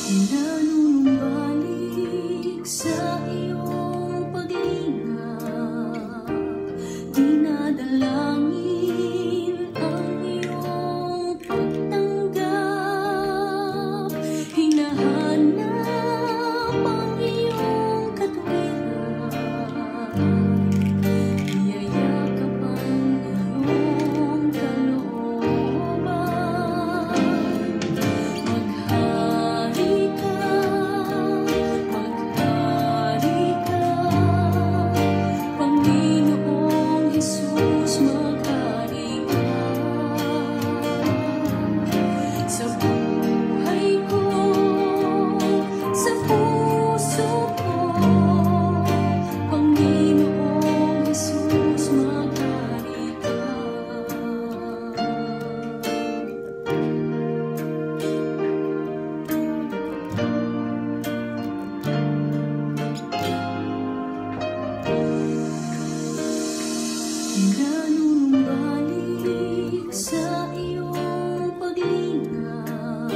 Nanunumbalik sa iyong paglingap, dinadalangin ang iyong pagtanggap, hinahanap ang iyong katuwiran, niyayakap ang iyong kalooban. Maghari ka, Panginoong Jesus, maghari ka sa buhay ko, sa puso ko. Panginoong Jesus, maghari ka. Nanunumbalik sa iyong paglingap,